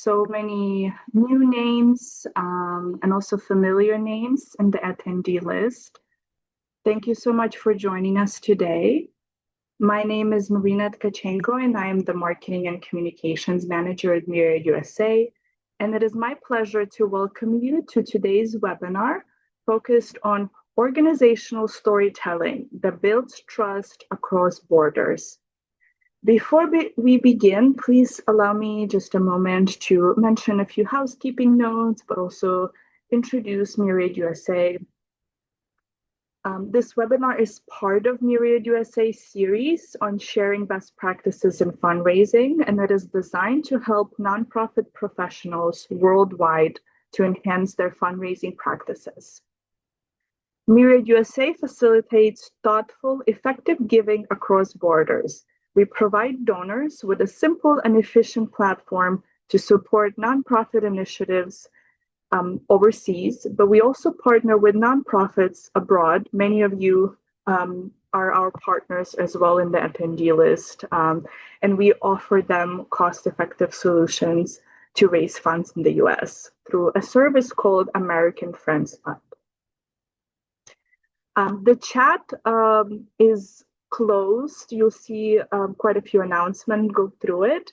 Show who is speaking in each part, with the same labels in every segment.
Speaker 1: so many new names and also familiar names in the attendee list. Thank you so much for joining us today. My name is Marina Tkachenko, and I am the Marketing and Communications Manager at Myriad USA. And it is my pleasure to welcome you to today's webinar focused on organizational storytelling that builds trust across borders. Before we begin, please allow me just a moment to mention a few housekeeping notes, but also introduce Myriad USA. This webinar is part of Myriad USA series on sharing best practices in fundraising, and it is designed to help nonprofit professionals worldwide to enhance their fundraising practices. Myriad USA facilitates thoughtful, effective giving across borders. We provide donors with a simple and efficient platform to support nonprofit initiatives overseas, but we also partner with nonprofits abroad. Many of you are our partners as well in the attendee list, and we offer them cost-effective solutions to raise funds in the US through a service called American Friends Fund. The chat is closed. You'll see quite a few announcements go through it,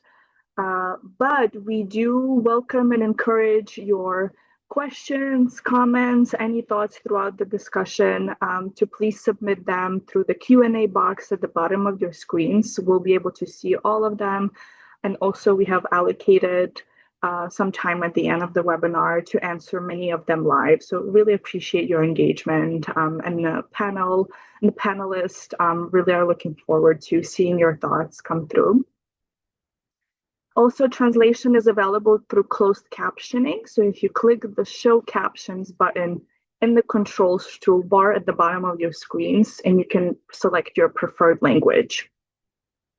Speaker 1: but we do welcome and encourage your questions, comments, any thoughts throughout the discussion to please submit them through the Q&A box at the bottom of your screens. We'll be able to see all of them. And also we have allocated some time at the end of the webinar to answer many of them live. So really appreciate your engagement, and the panel and the panelists really are looking forward to seeing your thoughts come through. Also, translation is available through closed captioning. So if you click the Show Captions button in the controls toolbar at the bottom of your screens, and you can select your preferred language.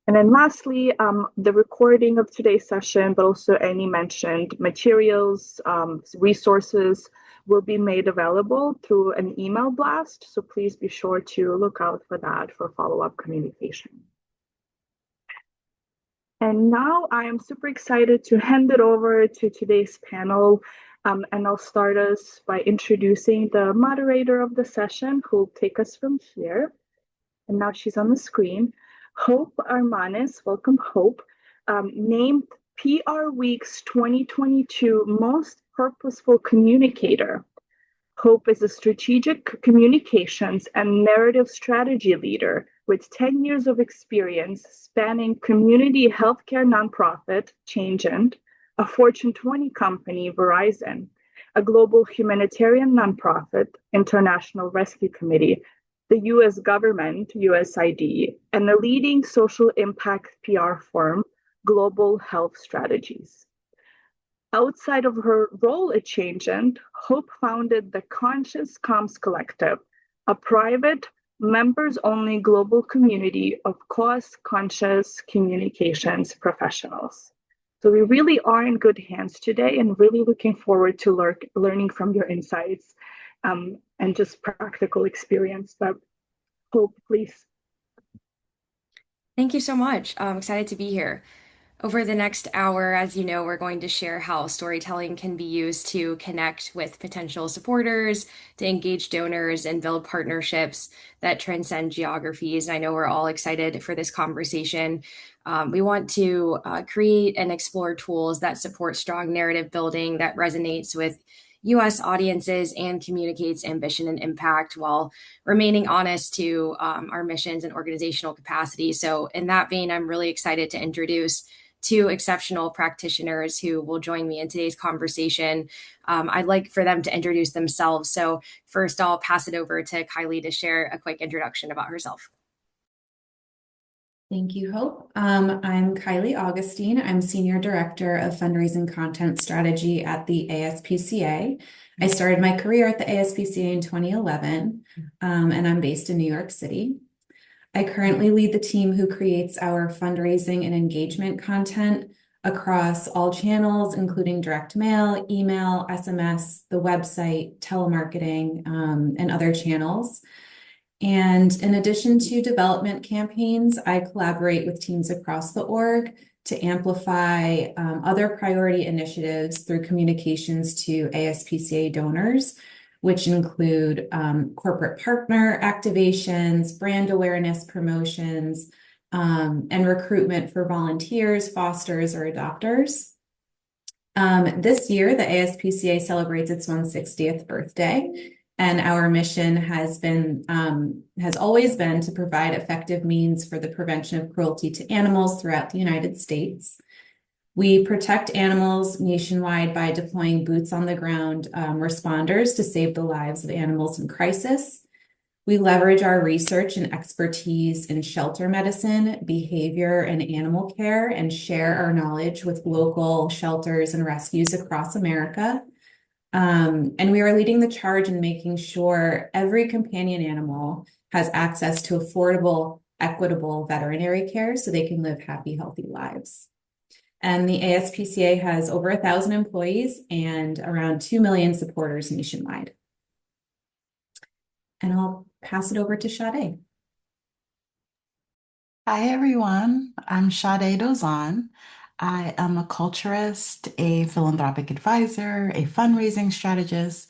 Speaker 1: And then lastly, the recording of today's session, but also any mentioned materials, resources will be made available through an email blast. So please be sure to look out for that for follow-up communication. And now I am super excited to hand it over to today's panel. And I'll start us by introducing the moderator of the session who will take us from here. And now she's on the screen. Hope Armanis, welcome Hope, named PR Week's 2022 Most Purposeful Communicator. Hope is a strategic communications and narrative strategy leader with 10 years of experience spanning community healthcare nonprofit, Changeant, a Fortune 20 company, Verizon, a global humanitarian nonprofit, International Rescue Committee, the US government, USAID, and the leading social impact PR firm, Global Health Strategies. Outside of her role at Changeant, Hope founded the Conscious Comms Collective, a private, members-only global community of cost-conscious communications professionals. So we really are in good hands today and really looking forward to learning from your insights and just practical experience. But Hope, please.
Speaker 2: Thank you so much. I'm excited to be here. Over the next hour, as you know, we're going to share how storytelling can be used to connect with potential supporters, to engage donors, and build partnerships that transcend geographies. I know we're all excited for this conversation. We want to create and explore tools that support strong narrative building that resonates with U.S. audiences and communicates ambition and impact while remaining honest to our missions and organizational capacity. So in that vein, I'm really excited to introduce two exceptional practitioners who will join me in today's conversation. I'd like for them to introduce themselves. So first, I'll pass it over to Kylie to share a quick introduction about herself.
Speaker 3: Thank you, Hope. I'm Kylie Augustine. I'm Senior Director of Fundraising Content Strategy at the ASPCA. I started my career at the ASPCA in 2011, and I'm based in New York City. I currently lead the team who creates our fundraising and engagement content across all channels, including direct mail, email, SMS, the website, telemarketing, and other channels. And in addition to development campaigns, I collaborate with teams across the org to amplify other priority initiatives through communications to ASPCA donors, which include corporate partner activations, brand awareness promotions, and recruitment for volunteers, fosters, or adopters. This year, the ASPCA celebrates its 160th birthday, and our mission has always been to provide effective means for the prevention of cruelty to animals throughout the United States. We protect animals nationwide by deploying boots on the ground responders to save the lives of animals in crisis. We leverage our research and expertise in shelter medicine, behavior, and animal care, and share our knowledge with local shelters and rescues across America. And we are leading the charge in making sure every companion animal has access to affordable, equitable veterinary care so they can live happy, healthy lives. And the ASPCA has over 1,000 employees and around 2 million supporters nationwide. And I'll pass it over to Sade.
Speaker 4: Hi, everyone. I'm Sade Dozan. I am a culturist, a philanthropic advisor, a fundraising strategist,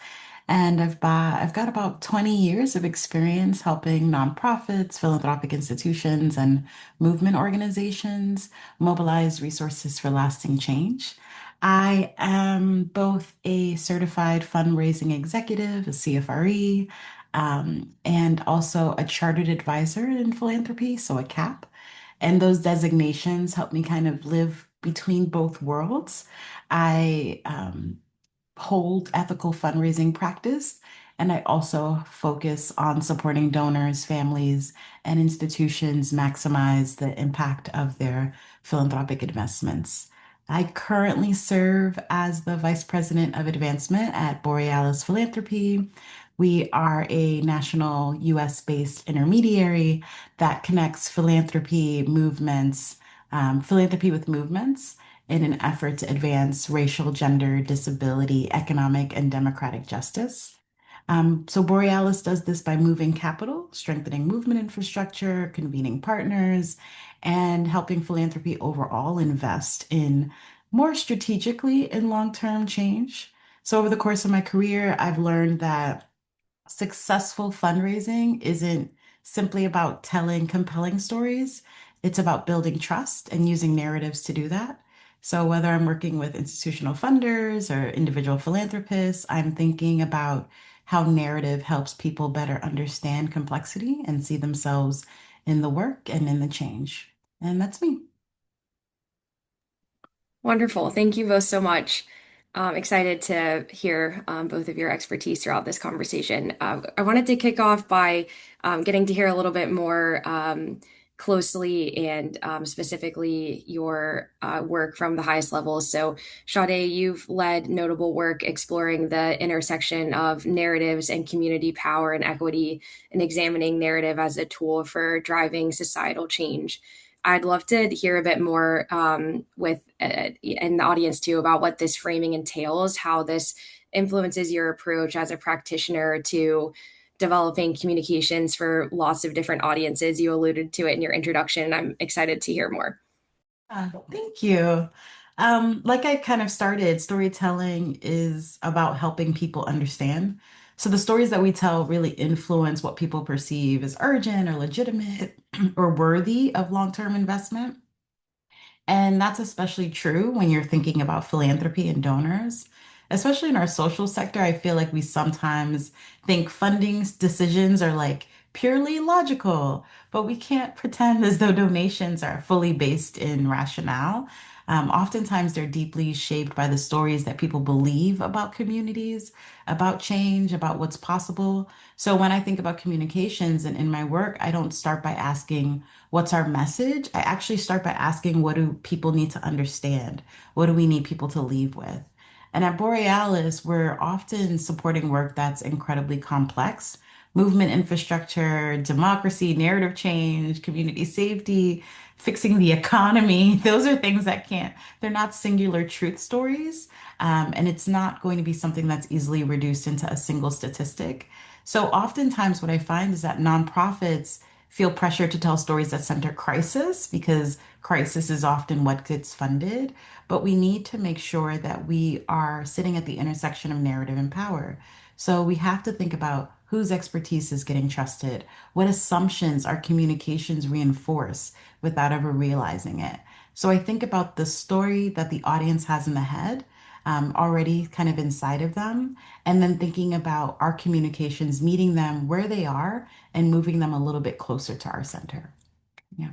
Speaker 4: and I've got about 20 years of experience helping nonprofits, philanthropic institutions, and movement organizations mobilize resources for lasting change. I am both a certified fundraising executive, a CFRE, and also a chartered advisor in philanthropy, so a CAP. And those designations help me kind of live between both worlds. I hold ethical fundraising practice, and I also focus on supporting donors, families, and institutions maximize the impact of their philanthropic investments. I currently serve as the Vice President of Advancement at Borealis Philanthropy. We are a national US-based intermediary that connects philanthropy with movements in an effort to advance racial, gender, disability, economic, and democratic justice. So Borealis does this by moving capital, strengthening movement infrastructure, convening partners, and helping philanthropy overall invest in more strategically in long-term change. So over the course of my career, I've learned that successful fundraising isn't simply about telling compelling stories. It's about building trust and using narratives to do that. So whether I'm working with institutional funders or individual philanthropists, I'm thinking about how narrative helps people better understand complexity and see themselves in the work and in the change. And that's me.
Speaker 2: Wonderful. Thank you both so much. Excited to hear both of your expertise throughout this conversation. I wanted to kick off by getting to hear a little bit more closely and specifically your work from the highest levels. So, Sade, you've led notable work exploring the intersection of narratives and community power and equity and examining narrative as a tool for driving societal change. I'd love to hear a bit more with in the audience too about what this framing entails, how this influences your approach as a practitioner to developing communications for lots of different audiences. You alluded to it in your introduction. I'm excited to hear more.
Speaker 4: Thank you. Like I kind of started, storytelling is about helping people understand. So the stories that we tell really influence what people perceive as urgent or legitimate or worthy of long-term investment. And that's especially true when you're thinking about philanthropy and donors. Especially in our social sector, I feel like we sometimes think funding decisions are like purely logical, but we can't pretend as though donations are fully based in rationale. Oftentimes, they're deeply shaped by the stories that people believe about communities, about change, about what's possible. So when I think about communications and in my work, I don't start by asking, what's our message? I actually start by asking, what do people need to understand? What do we need people to leave with? And at Borealis, we're often supporting work that's incredibly complex. Movement infrastructure, democracy, narrative change, community safety, fixing the economy. Those are things that they're not singular truth stories. And it's not going to be something that's easily reduced into a single statistic. So oftentimes what I find is that nonprofits feel pressure to tell stories that center crisis because crisis is often what gets funded. But we need to make sure that we are sitting at the intersection of narrative and power. So we have to think about whose expertise is getting trusted, what assumptions our communications reinforce without ever realizing it. So I think about the story that the audience has in the head, already kind of inside of them, and then thinking about our communications, meeting them where they are and moving them a little bit closer to our center. Yeah.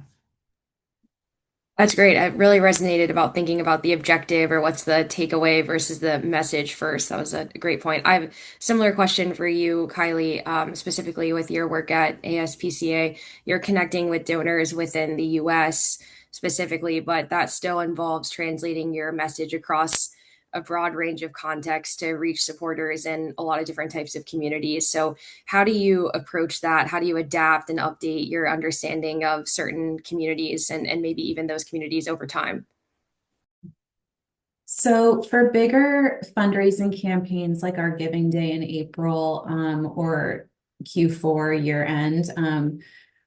Speaker 2: That's great. I really resonated about thinking about the objective or what's the takeaway versus the message first. That was a great point. I have a similar question for you, Kylie, specifically with your work at ASPCA. You're connecting with donors within the US specifically, but that still involves translating your message across a broad range of contexts to reach supporters in a lot of different types of communities. So, how do you approach that? How do you adapt and update your understanding of certain communities and maybe even those communities over time?
Speaker 3: So for bigger fundraising campaigns like our Giving Day in April, or Q4 year end,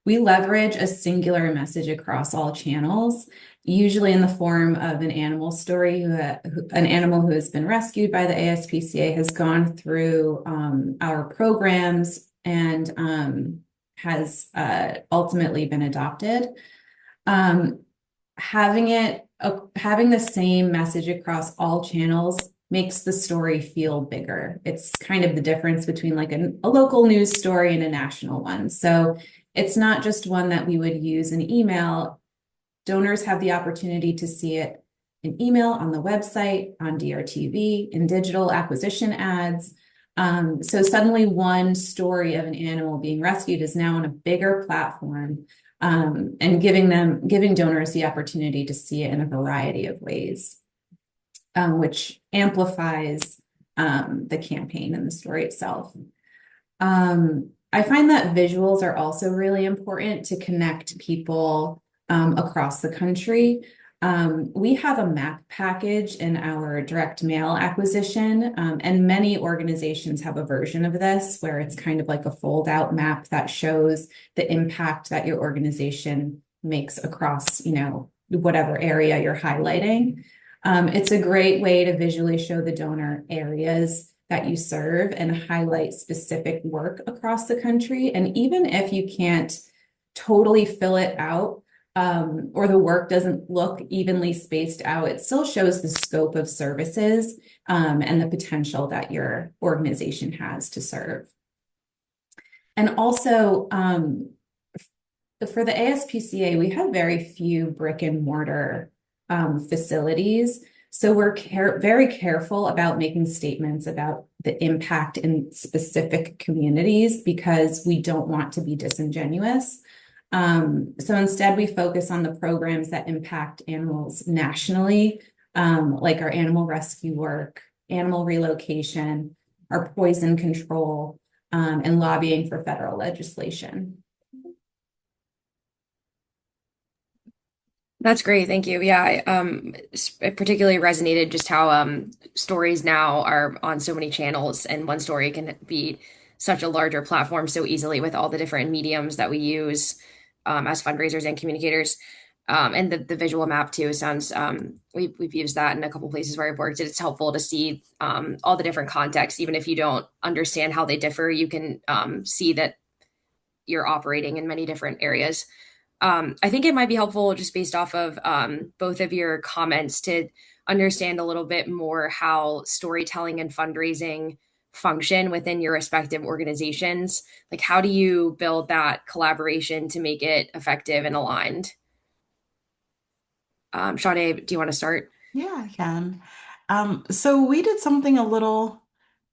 Speaker 3: we leverage a singular message across all channels, usually in the form of an animal story. An animal who has been rescued by the ASPCA has gone through our programs and has ultimately been adopted. Um, having the same message across all channels makes the story feel bigger. It's kind of the difference between like a local news story and a national one. So it's not just one that we would use in email. Donors have the opportunity to see it in email, on the website, on DRTV, in digital acquisition ads. So suddenly one story of an animal being rescued is now on a bigger platform, and giving donors the opportunity to see it in a variety of ways, which amplifies the campaign and the story itself. I find that visuals are also really important to connect people across the country. We have a map package in our direct mail acquisition, and many organizations have a version of this where it's kind of like a fold out map that shows the impact that your organization makes across, whatever area you're highlighting. It's a great way to visually show the donor areas that you serve and highlight specific work across the country. And even if you can't totally fill it out, or the work doesn't look evenly spaced out, it still shows the scope of services and the potential that your organization has to serve. And also, for the ASPCA, we have very few brick and mortar facilities. So we're very careful about making statements about the impact in specific communities because we don't want to be disingenuous. So instead, we focus on the programs that impact animals nationally, like our animal rescue work, animal relocation, our poison control, and lobbying for federal legislation.
Speaker 2: That's great. Thank you. Yeah, it particularly resonated just how stories now are on so many channels, and one story can be such a larger platform so easily with all the different mediums that we use as fundraisers and communicators. And the visual map too sounds, we've used that in a couple places where I've worked. It's helpful to see all the different contexts, even if you don't understand how they differ, you can see that you're operating in many different areas. I think it might be helpful just based off of both of your comments to understand a little bit more how storytelling and fundraising function within your respective organizations. Like, how do you build that collaboration to make it effective and aligned? Sade, do you want to start?
Speaker 4: Yeah, I can. So we did something a little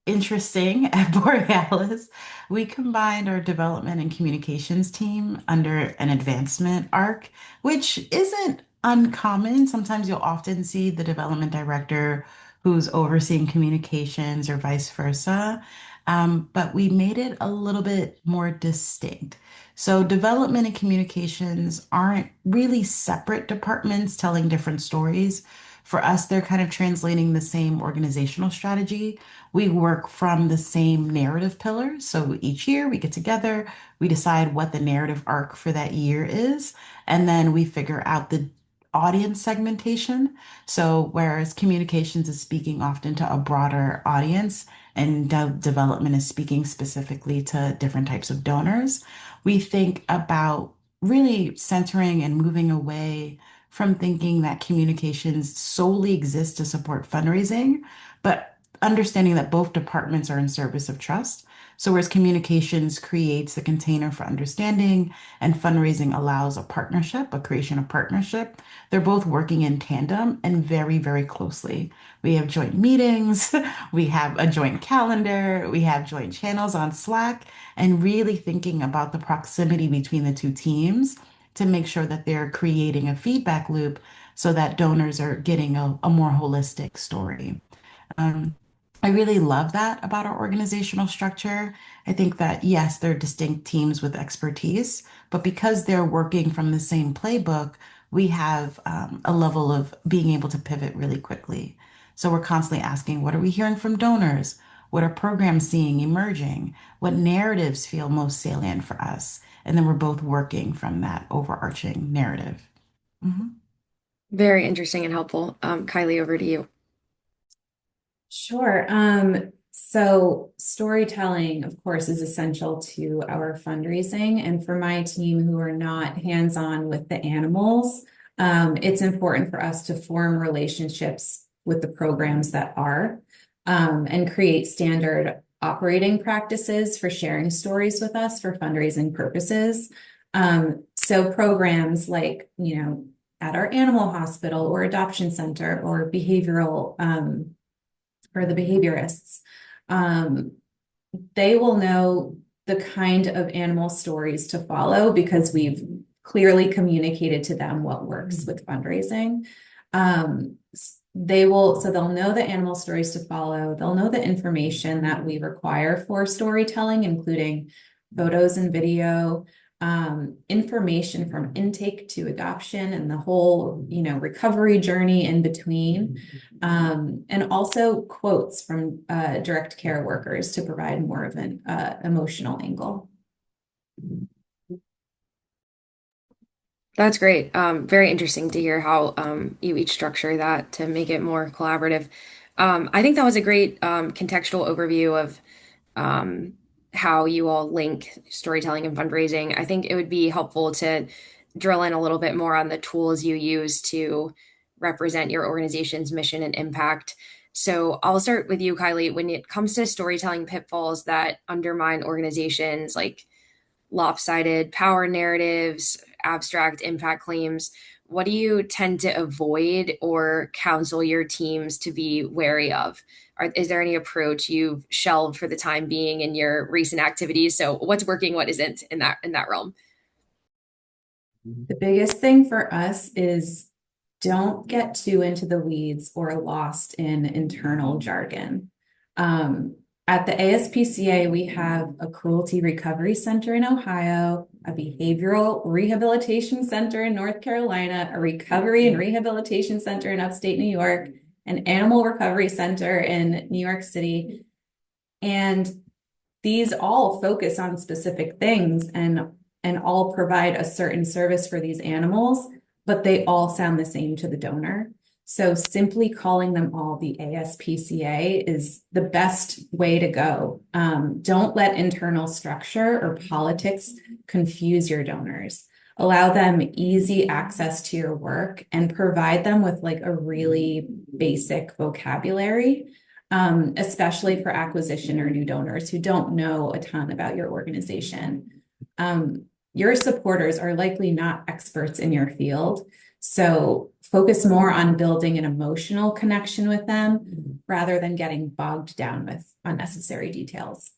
Speaker 4: interesting at Borealis. We combined our development and communications team under an advancement arc, which isn't uncommon. Sometimes you'll often see the development director who's overseeing communications or vice versa. But we made it a little bit more distinct. So development and communications aren't really separate departments telling different stories. For us, they're kind of translating the same organizational strategy. We work from the same narrative pillars. So each year we get together, we decide what the narrative arc for that year is, and then we figure out the audience segmentation. So whereas communications is speaking often to a broader audience and development is speaking specifically to different types of donors, we think about really centering and moving away from thinking that communications solely exist to support fundraising, but understanding that both departments are in service of trust. So, whereas communications creates the container for understanding and fundraising allows a partnership, a creation of partnership, they're both working in tandem and very, very closely. We have joint meetings, we have a joint calendar, we have joint channels on Slack, and really thinking about the proximity between the two teams to make sure that they're creating a feedback loop so that donors are getting a more holistic story. Um, I really love that about our organizational structure. I think that, yes, they're distinct teams with expertise, but because they're working from the same playbook, we have a level of being able to pivot really quickly. So we're constantly asking, what are we hearing from donors? What are programs seeing emerging? What narratives feel most salient for us? And then we're both working from that overarching narrative. Mhm.
Speaker 2: Very interesting and helpful. Kylie, over to you.
Speaker 3: Sure. So storytelling, of course, is essential to our fundraising. And for my team who are not hands-on with the animals, it's important for us to form relationships with the programs that are, and create standard operating practices for sharing stories with us for fundraising purposes. So programs like, at our animal hospital or adoption center or behavioral, or the behaviorists, um, they will know the kind of animal stories to follow because we've clearly communicated to them what works with fundraising. So they'll know the animal stories to follow. They'll know the information that we require for storytelling, including photos and video, information from intake to adoption and the whole, recovery journey in between. And also quotes from direct care workers to provide more of an emotional angle.
Speaker 2: That's great. Very interesting to hear how you each structure that to make it more collaborative. I think that was a great contextual overview of um, how you all link storytelling and fundraising. I think it would be helpful to drill in a little bit more on the tools you use to represent your organization's mission and impact. So I'll start with you, Kylie. When it comes to storytelling pitfalls that undermine organizations like lopsided power narratives, abstract impact claims, what do you tend to avoid or counsel your teams to be wary of? Is there any approach you've shelved for the time being in your recent activities? So what's working, what isn't in that realm?
Speaker 3: The biggest thing for us is don't get too into the weeds or lost in internal jargon. At the ASPCA, we have a cruelty recovery center in Ohio, a behavioral rehabilitation center in North Carolina, a recovery and rehabilitation center in upstate New York, an animal recovery center in New York City. And these all focus on specific things and all provide a certain service for these animals, but they all sound the same to the donor. So simply calling them all the ASPCA is the best way to go. Don't let internal structure or politics confuse your donors. Allow them easy access to your work and provide them with like a really basic vocabulary, especially for acquisition or new donors who don't know a ton about your organization. Your supporters are likely not experts in your field, so focus more on building an emotional connection with them rather than getting bogged down with unnecessary details.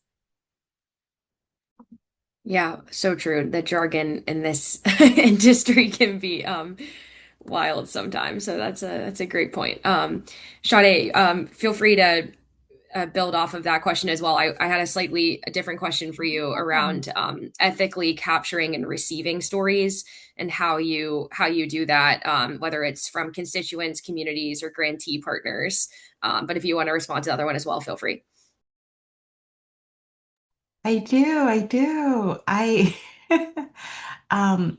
Speaker 2: Yeah, so true. The jargon in this industry can be wild sometimes. So that's a great point. Sade, feel free to build off of that question as well. I had a different question for you around ethically capturing and receiving stories and how you do that, whether it's from constituents, communities, or grantee partners. But if you want to respond to the other one as well, feel free.
Speaker 4: I do, I do.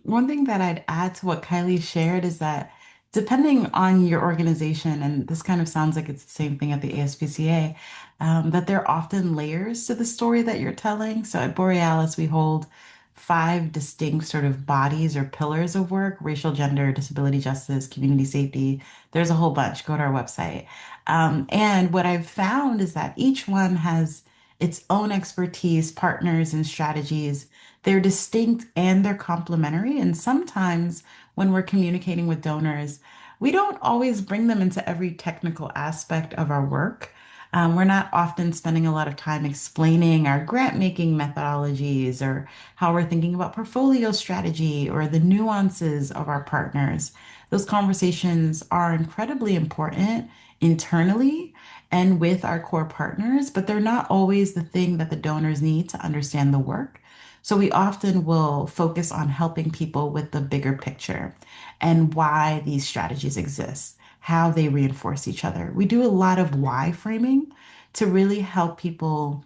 Speaker 4: One thing that I'd add to what Kylie shared is that depending on your organization, and this kind of sounds like it's the same thing at the ASPCA, that there are often layers to the story that you're telling. So at Borealis, we hold five distinct sort of bodies or pillars of work: racial, gender, disability justice, community safety. There's a whole bunch. Go to our website. And what I've found is that each one has its own expertise, partners, and strategies. They're distinct and they're complementary. And sometimes when we're communicating with donors, we don't always bring them into every technical aspect of our work. We're not often spending a lot of time explaining our grant making methodologies or how we're thinking about portfolio strategy or the nuances of our partners. Those conversations are incredibly important internally and with our core partners, but they're not always the thing that the donors need to understand the work. So we often will focus on helping people with the bigger picture and why these strategies exist, how they reinforce each other. We do a lot of why framing to really help people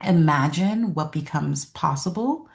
Speaker 4: imagine what becomes possible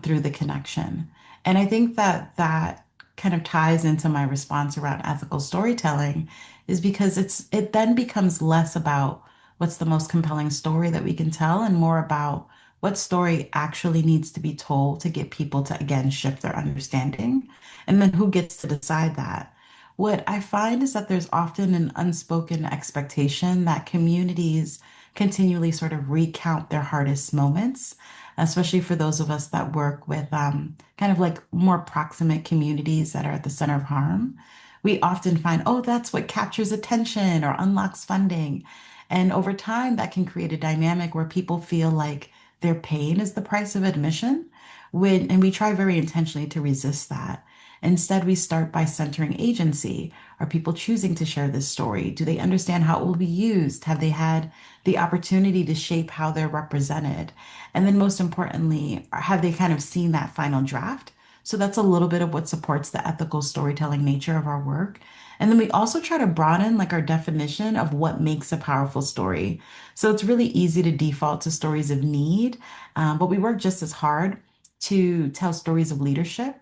Speaker 4: through the connection. And I think that that kind of ties into my response around ethical storytelling is because it then becomes less about what's the most compelling story that we can tell and more about what story actually needs to be told to get people to again shift their understanding. And then who gets to decide that? What I find is that there's often an unspoken expectation that communities continually sort of recount their hardest moments, especially for those of us that work with kind of like more proximate communities that are at the center of harm. We often find, oh, that's what captures attention or unlocks funding. And over time, that can create a dynamic where people feel like their pain is the price of admission. And we try very intentionally to resist that. Instead, we start by centering agency. Are people choosing to share this story? Do they understand how it will be used? Have they had the opportunity to shape how they're represented? And then, most importantly, have they kind of seen that final draft? So that's a little bit of what supports the ethical storytelling nature of our work. And then we also try to broaden like our definition of what makes a powerful story. So it's really easy to default to stories of need, but we work just as hard to tell stories of leadership,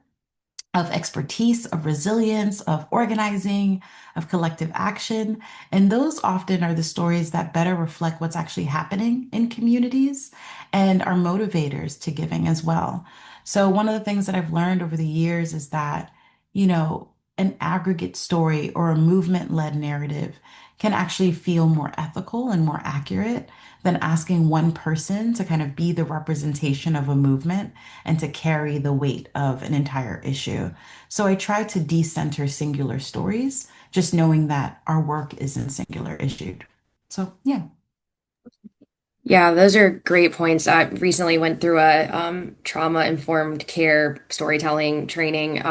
Speaker 4: of expertise, of resilience, of organizing, of collective action. And those often are the stories that better reflect what's actually happening in communities and are motivators to giving as well. So, one of the things that I've learned over the years is that, an aggregate story or a movement-led narrative can actually feel more ethical and more accurate than asking one person to kind of be the representation of a movement and to carry the weight of an entire issue. So I try to decenter singular stories, just knowing that our work isn't singular issued. So yeah.
Speaker 2: Yeah, those are great points. I recently went through a trauma-informed care storytelling training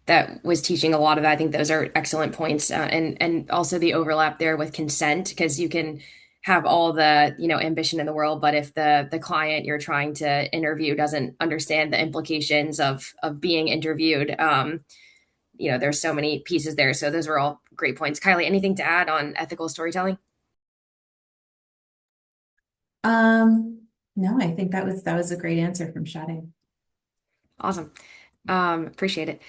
Speaker 2: that was teaching a lot of that. I think those are excellent points, and also the overlap there with consent, because you can have all the ambition in the world, but if the client you're trying to interview doesn't understand the implications of being interviewed, there's so many pieces there. So those were all great points. Kylie, anything to add on ethical storytelling?
Speaker 3: No, I think that was a great answer from Shade.
Speaker 2: Awesome. Appreciate it.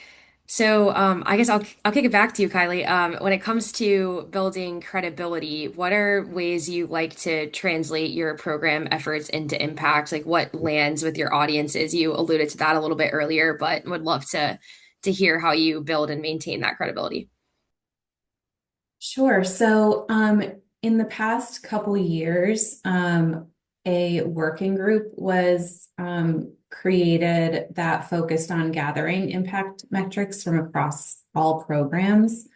Speaker 2: So I guess I'll kick it back to you, Kylie. When it comes to building credibility, what are ways you like to translate your program efforts into impact? Like what lands with your audiences? You alluded to that a little bit earlier, but would love to hear how you build and maintain that credibility.
Speaker 3: Sure. So, in the past couple years, a working group was created that focused on gathering impact metrics from across all programs.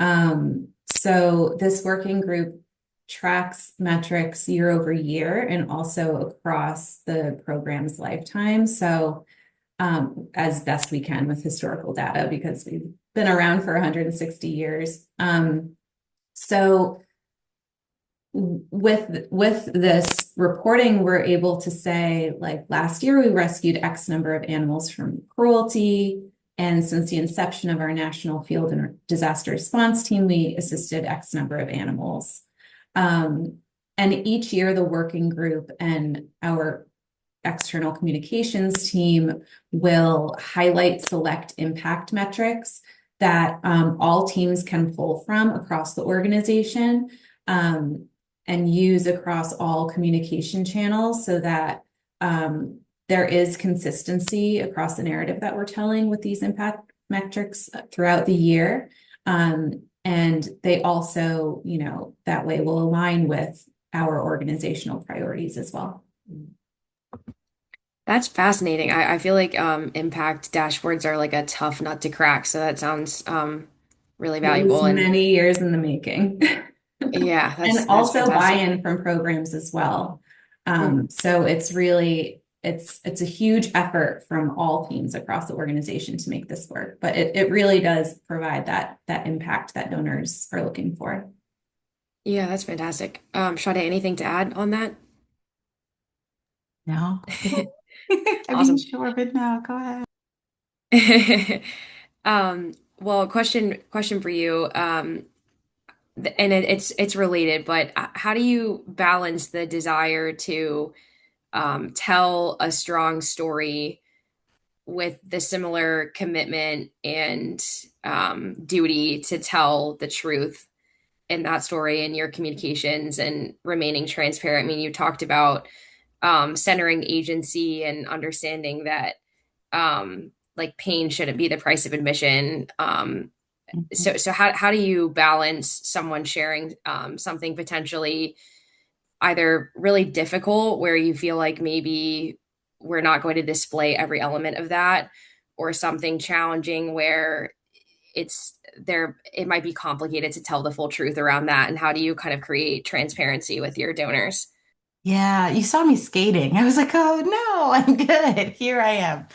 Speaker 3: So this working group tracks metrics year over year and also across the program's lifetime. So, as best we can with historical data, because we've been around for 160 years. So with this reporting, we're able to say, like, last year we rescued X number of animals from cruelty. And since the inception of our National Field and Disaster Response Team, we assisted X number of animals. And each year, the working group and our external communications team will highlight select impact metrics that all teams can pull from across the organization and use across all communication channels so that there is consistency across the narrative that we're telling with these impact metrics throughout the year. And they also, that way will align with our organizational priorities as well.
Speaker 2: That's fascinating. I feel like impact dashboards are like a tough nut to crack. So that sounds really
Speaker 3: It was
Speaker 2: valuable. And
Speaker 3: many years in the making.
Speaker 2: yeah,
Speaker 3: And
Speaker 2: that's
Speaker 3: also
Speaker 2: fantastic.
Speaker 3: buy-in from programs as well. So it's really, it's a huge effort from all teams across the organization to make this work, but it really does provide that impact that donors are looking for.
Speaker 2: Yeah, that's fantastic. Sade, anything to add on that?
Speaker 4: No. I mean,
Speaker 2: Awesome.
Speaker 4: sure, but no, go ahead.
Speaker 2: Well, question for you. And it's related, but how do you balance the desire to tell a strong story with the similar commitment and duty to tell the truth in that story in your communications and remaining transparent? I mean, you talked about centering agency and understanding that like pain shouldn't be the price of admission.
Speaker 4: Mhm.
Speaker 2: So how do you balance someone sharing something potentially either really difficult where you feel like maybe we're not going to display every element of that, or something challenging where it might be complicated to tell the full truth around that, and how do you kind of create transparency with your donors?
Speaker 4: Yeah, you saw me skating. I was like, oh no, I'm good. Here I am.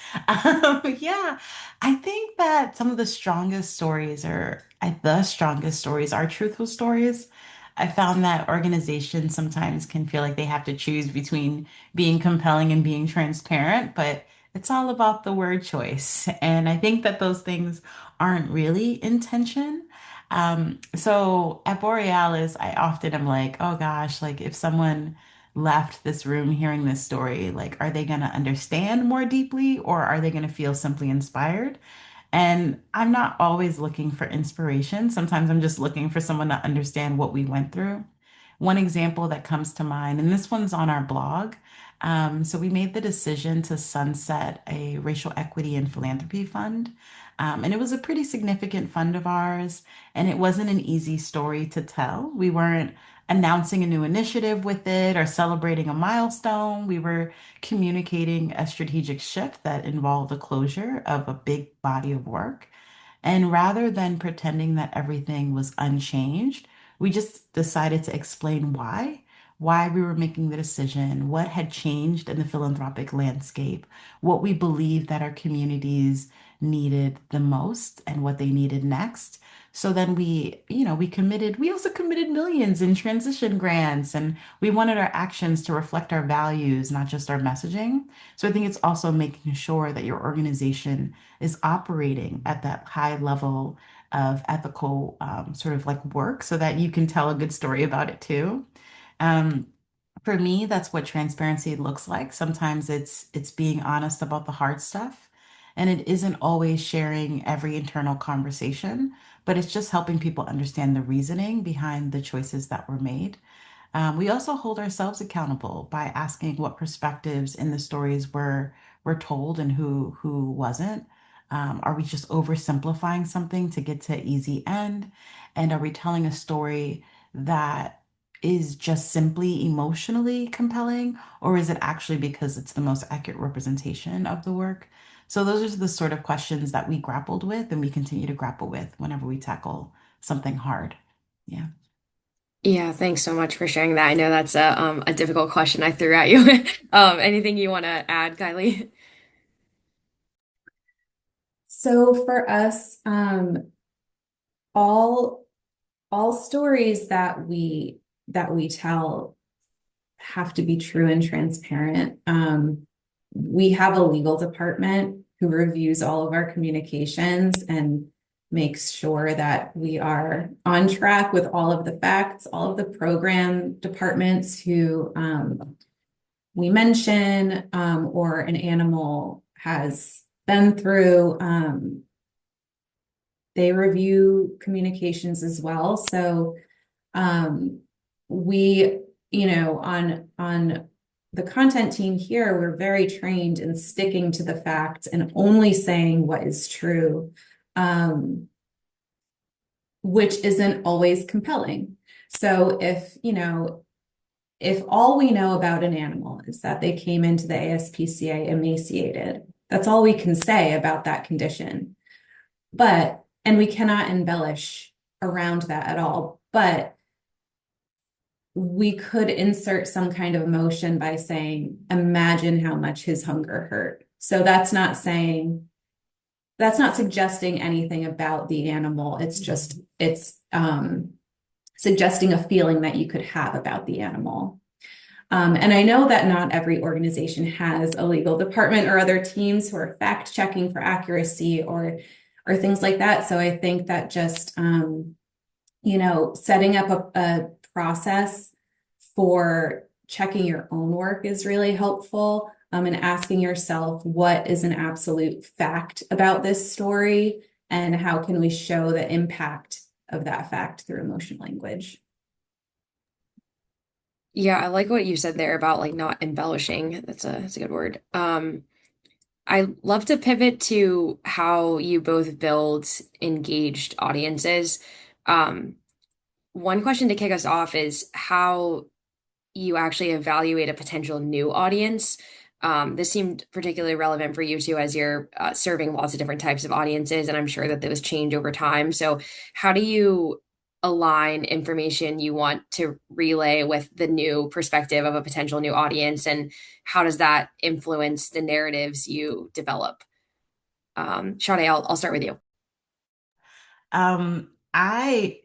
Speaker 4: Yeah, I think that some of the strongest stories the strongest stories are truthful stories. I found that organizations sometimes can feel like they have to choose between being compelling and being transparent, but it's all about the word choice. And I think that those things aren't really in tension. So at Borealis, I often am like, oh gosh, like if someone left this room hearing this story, like, are they going to understand more deeply or are they going to feel simply inspired? And I'm not always looking for inspiration. Sometimes I'm just looking for someone to understand what we went through. One example that comes to mind, and this one's on our blog. So we made the decision to sunset a racial equity and philanthropy fund. And it was a pretty significant fund of ours, and it wasn't an easy story to tell. We weren't announcing a new initiative with it or celebrating a milestone. We were communicating a strategic shift that involved the closure of a big body of work. And rather than pretending that everything was unchanged, we just decided to explain why we were making the decision, what had changed in the philanthropic landscape, what we believed that our communities needed the most and what they needed next. So then we also committed millions in transition grants and we wanted our actions to reflect our values, not just our messaging. So I think it's also making sure that your organization is operating at that high level of ethical sort of like work so that you can tell a good story about it too. Um, for me, that's what transparency looks like. Sometimes it's being honest about the hard stuff, and it isn't always sharing every internal conversation, but it's just helping people understand the reasoning behind the choices that were made. We also hold ourselves accountable by asking what perspectives in the stories were told and who wasn't. Are we just oversimplifying something to get to easy end? And are we telling a story that is just simply emotionally compelling, or is it actually because it's the most accurate representation of the work? So those are the sort of questions that we grappled with and we continue to grapple with whenever we tackle something hard. Yeah.
Speaker 2: Yeah, thanks so much for sharing that. I know that's a difficult question I threw at you. Anything you want to add, Kylie?
Speaker 3: So for us, all stories that we tell have to be true and transparent. We have a legal department who reviews all of our communications and makes sure that we are on track with all of the facts, all of the program departments who we mention or an animal has been through. They review communications as well. So we, on the content team here, we're very trained in sticking to the facts and only saying what is true, which isn't always compelling. So if all we know about an animal is that they came into the ASPCA emaciated, that's all we can say about that condition. And we cannot embellish around that at all, but we could insert some kind of emotion by saying, imagine how much his hunger hurt. So that's not suggesting anything about the animal. It's suggesting a feeling that you could have about the animal. And I know that not every organization has a legal department or other teams who are fact checking for accuracy or things like that. So I think that just setting up a process for checking your own work is really helpful. And asking yourself, what is an absolute fact about this story, and how can we show the impact of that fact through emotional language?
Speaker 2: Yeah, I like what you said there about like not embellishing. That's a good word. I love to pivot to how you both build engaged audiences. Um, One question to kick us off is how you actually evaluate a potential new audience. This seemed particularly relevant for you too, as you're serving lots of different types of audiences, and I'm sure that those change over time. So, how do you align information you want to relay with the new perspective of a potential new audience, and how does that influence the narratives you develop? Sade, I'll start with you.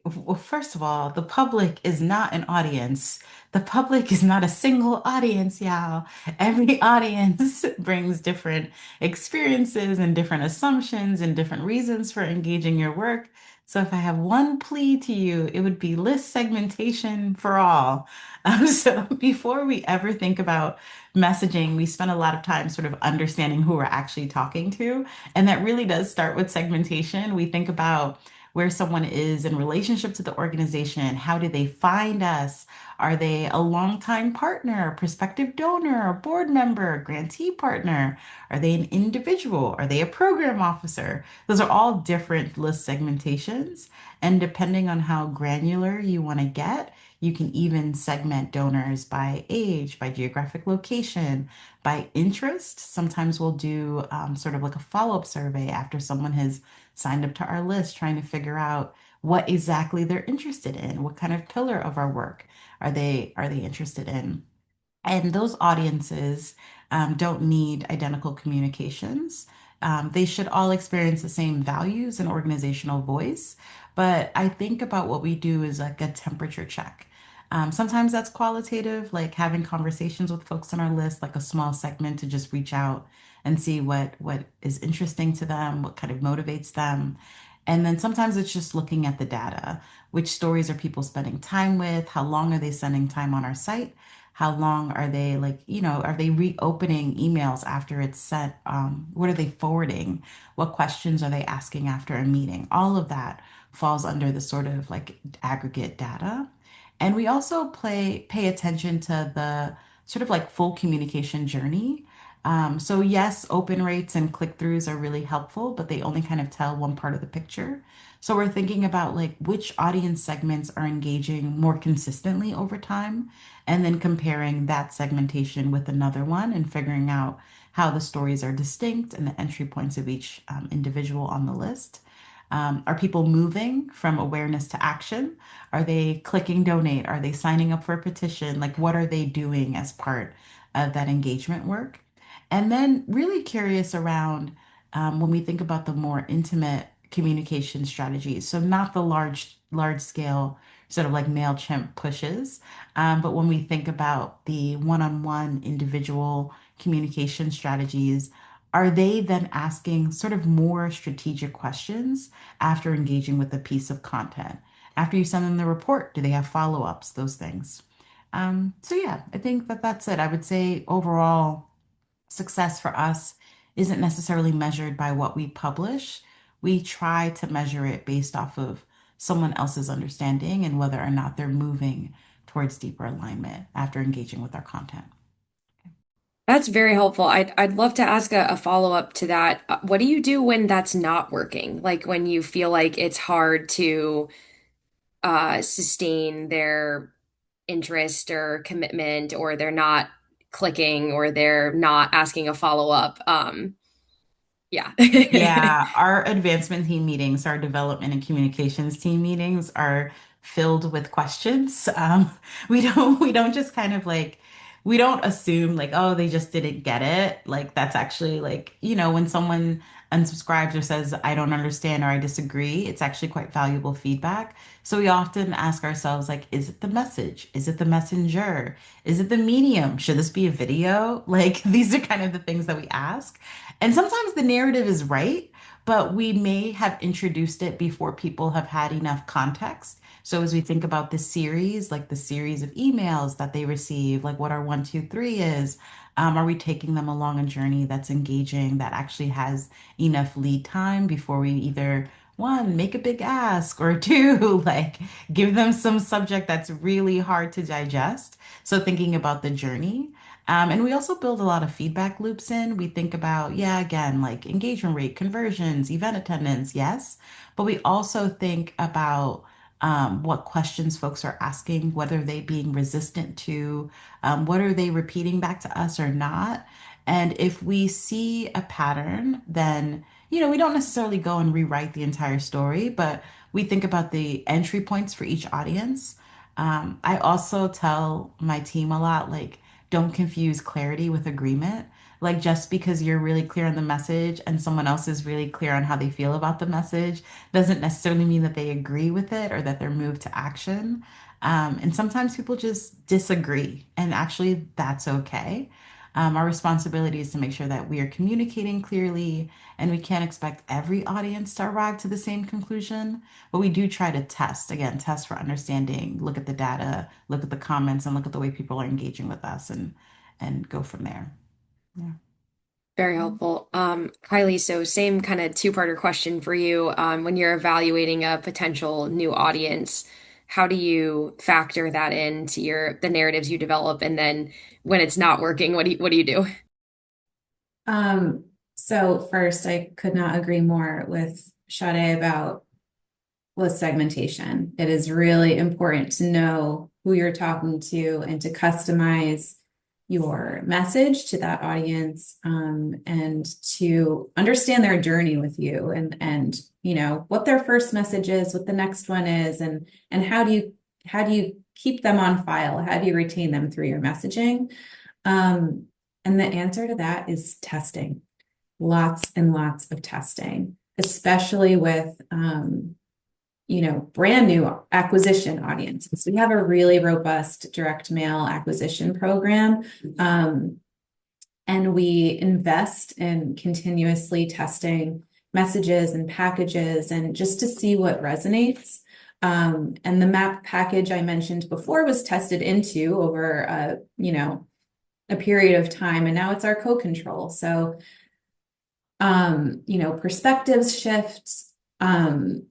Speaker 4: Well, first of all, the public is not an audience. The public is not a single audience, y'all. Every audience brings different experiences and different assumptions and different reasons for engaging your work. So if I have one plea to you, it would be list segmentation for all. So before we ever think about messaging, we spend a lot of time sort of understanding who we're actually talking to. And that really does start with segmentation. We think about where someone is in relationship to the organization. How do they find us? Are they a longtime partner, prospective donor, a board member, grantee partner? Are they an individual? Are they a program officer? Those are all different list segmentations. And depending on how granular you want to get, you can even segment donors by age, by geographic location, by interest. Sometimes we'll do sort of like a follow-up survey after someone has signed up to our list, trying to figure out what exactly they're interested in, what kind of pillar of our work are they interested in. And those audiences don't need identical communications. They should all experience the same values and organizational voice. But I think about what we do is like a temperature check. Sometimes that's qualitative, like having conversations with folks on our list, like a small segment to just reach out and see what is interesting to them, what kind of motivates them. And then sometimes it's just looking at the data. Which stories are people spending time with? How long are they spending time on our site? How long are they are they reopening emails after it's sent? What are they forwarding? What questions are they asking after a meeting? All of that falls under the sort of like aggregate data. And we also pay attention to the sort of like full communication journey. So yes, open rates and click-throughs are really helpful, but they only kind of tell one part of the picture. So we're thinking about like which audience segments are engaging more consistently over time, and then comparing that segmentation with another one and figuring out how the stories are distinct and the entry points of each individual on the list. Are people moving from awareness to action? Are they clicking donate? Are they signing up for a petition? Like, what are they doing as part of that engagement work? And then, really curious around when we think about the more intimate communication strategies. So, not the large scale sort of like MailChimp pushes, but when we think about the one-on-one individual communication strategies, are they then asking sort of more strategic questions after engaging with a piece of content? After you send them the report, do they have follow-ups, those things? So yeah, I think that that's it. I would say overall, success for us isn't necessarily measured by what we publish. We try to measure it based off of someone else's understanding and whether or not they're moving towards deeper alignment after engaging with our content.
Speaker 2: That's very helpful. I'd love to ask a follow-up to that. What do you do when that's not working? Like when you feel like it's hard to sustain their interest or commitment, or they're not clicking, or they're not asking a follow-up. Yeah.
Speaker 4: Yeah, our advancement team meetings, our development and communications team meetings are filled with questions. We don't just kind of like we don't assume like, oh, they just didn't get it. Like that's actually like, when someone unsubscribes or says, I don't understand or I disagree, it's actually quite valuable feedback. So we often ask ourselves, like, is it the message? Is it the messenger? Is it the medium? Should this be a video? Like these are kind of the things that we ask. And sometimes the narrative is right, but we may have introduced it before people have had enough context. So as we think about the series, like the series of emails that they receive, like what our 1, 2, 3 is, are we taking them along a journey that's engaging, that actually has enough lead time before we either one, make a big ask, or two, like give them some subject that's really hard to digest. So thinking about the journey. And we also build a lot of feedback loops in. We think about, yeah, again, like engagement rate, conversions, event attendance, yes. But we also think about what questions folks are asking, whether they being resistant to, what are they repeating back to us or not. And if we see a pattern, then, we don't necessarily go and rewrite the entire story, but we think about the entry points for each audience. I also tell my team a lot, like, don't confuse clarity with agreement. Like, just because you're really clear on the message and someone else is really clear on how they feel about the message doesn't necessarily mean that they agree with it or that they're moved to action. And sometimes people just disagree, and actually, that's okay. Our responsibility is to make sure that we are communicating clearly, and we can't expect every audience to arrive to the same conclusion. But we do try to test, again, test for understanding, look at the data, look at the comments, and look at the way people are engaging with us and go from there. Yeah.
Speaker 2: Very helpful. Kylie, so same kind of two-parter question for you. When you're evaluating a potential new audience, how do you factor that into the narratives you develop? And then when it's not working, what do you do?
Speaker 3: So first, I could not agree more with Sade about with segmentation. It is really important to know who you're talking to and to customize your message to that audience, and to understand their journey with you, and what their first message is, what the next one is, and how do you keep them on file? How do you retain them through your messaging? And the answer to that is testing. Lots and lots of testing, especially with brand new acquisition audiences. We have a really robust direct mail acquisition program. And we invest in continuously testing messages and packages, and just to see what resonates. And the map package I mentioned before was tested into over a period of time, and now it's our co-control. So perspectives shifts, and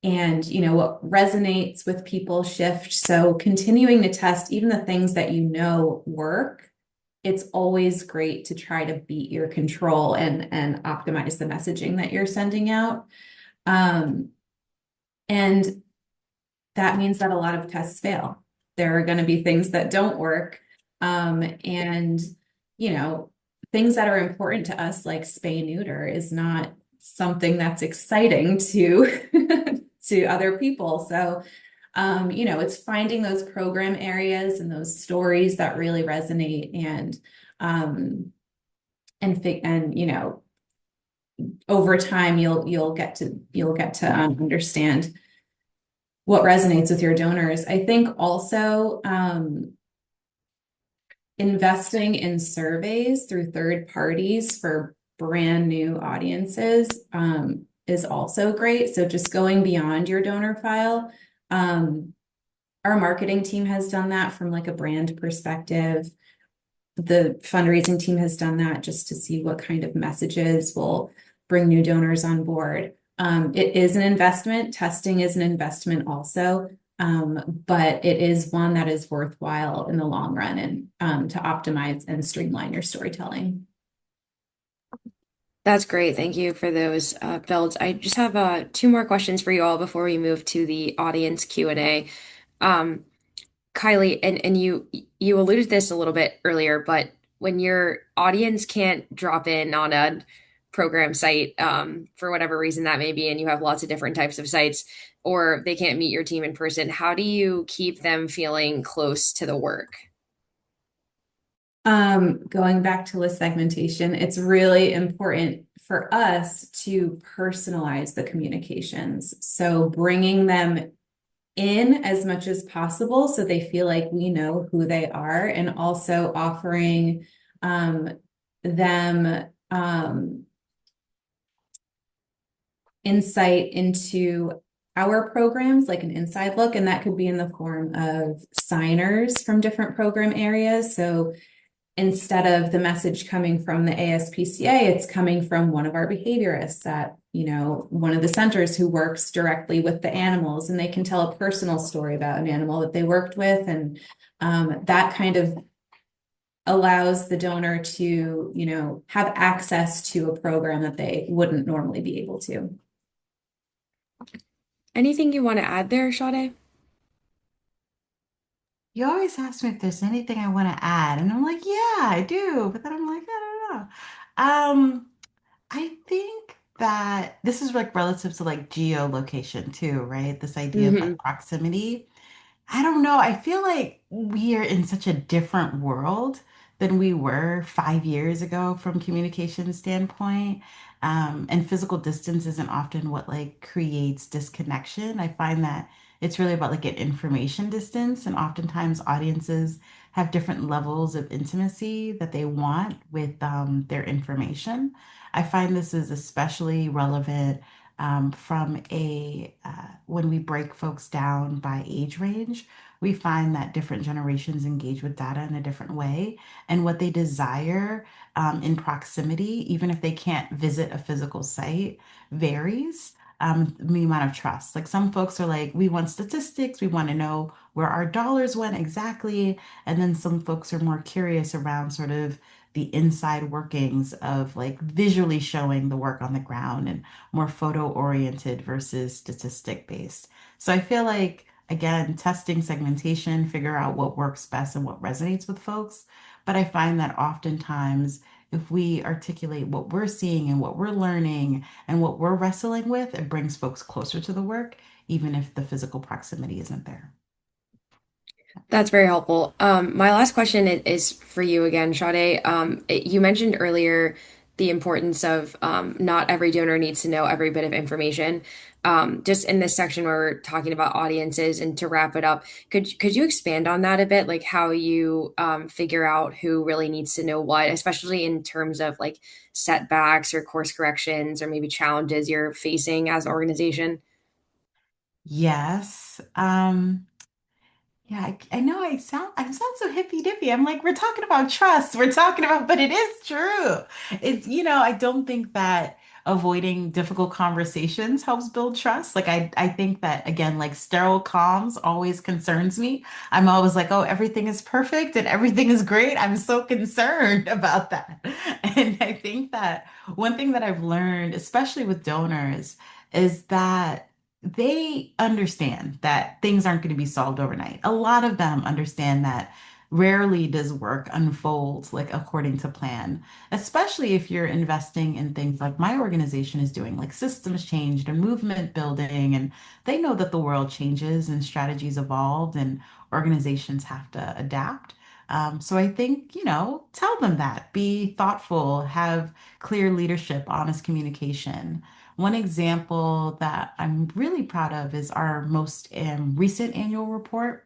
Speaker 3: what resonates with people shift. So continuing to test even the things that work. It's always great to try to beat your control and optimize the messaging that you're sending out. And that means that a lot of tests fail. There are going to be things that don't work. And things that are important to us, like spay neuter, is not something that's exciting to to other people. So it's finding those program areas and those stories that really resonate, and over time you'll get to understand what resonates with your donors. I think also investing in surveys through third parties for brand new audiences is also great. So just going beyond your donor file. Our marketing team has done that from like a brand perspective. The fundraising team has done that just to see what kind of messages will bring new donors on board. It is an investment. Testing is an investment also, but it is one that is worthwhile in the long run and to optimize and streamline your storytelling.
Speaker 2: That's great. Thank you for those builds. I just have two more questions for you all before we move to the audience Q&A. Um, Kylie, and you alluded to this a little bit earlier, but when your audience can't drop in on a program site for whatever reason that may be, and you have lots of different types of sites, or they can't meet your team in person, how do you keep them feeling close to the work?
Speaker 3: Going back to list segmentation, it's really important for us to personalize the communications. So bringing them in as much as possible so they feel like we know who they are, and also offering them insight into our programs, like an inside look, and that could be in the form of signers from different program areas. So instead of the message coming from the ASPCA, it's coming from one of our behaviorists at, one of the centers who works directly with the animals, and they can tell a personal story about an animal that they worked with. And that kind of allows the donor to, have access to a program that they wouldn't normally be able to.
Speaker 2: Anything you want to add there, Sade?
Speaker 4: You always ask me if there's anything I want to add, and I'm like, yeah, I do. But then I'm like, I don't know. I think that this is like relative to like geolocation too, right? This idea of like
Speaker 2: Hmm.
Speaker 4: proximity. I don't know. I feel like we are in such a different world than we were 5 years ago from communication standpoint. And physical distance isn't often what like creates disconnection. I find that it's really about like an information distance, and oftentimes audiences have different levels of intimacy that they want with their information. I find this is especially relevant from a when we break folks down by age range. We find that different generations engage with data in a different way, and what they desire in proximity, even if they can't visit a physical site, varies. The amount of trust. Like some folks are like, we want statistics, we want to know where our dollars went exactly. And then some folks are more curious around sort of the inside workings of like visually showing the work on the ground, and more photo oriented versus statistic based. So I feel like, again, testing segmentation, figure out what works best and what resonates with folks. But I find that oftentimes, if we articulate what we're seeing and what we're learning and what we're wrestling with, it brings folks closer to the work, even if the physical proximity isn't there.
Speaker 2: That's very helpful. My last question is for you again, Sade. You mentioned earlier the importance of not every donor needs to know every bit of information. Just in this section where we're talking about audiences, and to wrap it up, could you expand on that a bit, like how you figure out who really needs to know what, especially in terms of like setbacks or course corrections or maybe challenges you're facing as an organization?
Speaker 4: Yes. Yeah, I know I sound so hippy dippy. I'm like, we're talking about trust. We're talking about, but it is true. I don't think that avoiding difficult conversations helps build trust. Like I think that again, like sterile comms always concerns me. I'm always like, oh, everything is perfect and everything is great. I'm so concerned about that. And I think that one thing that I've learned, especially with donors, is that they understand that things aren't going to be solved overnight. A lot of them understand that rarely does work unfold like according to plan, especially if you're investing in things like my organization is doing, like systems change and movement building. And they know that the world changes and strategies evolve and organizations have to adapt. So I think, tell them that, be thoughtful, have clear leadership, honest communication. One example that I'm really proud of is our most recent annual report.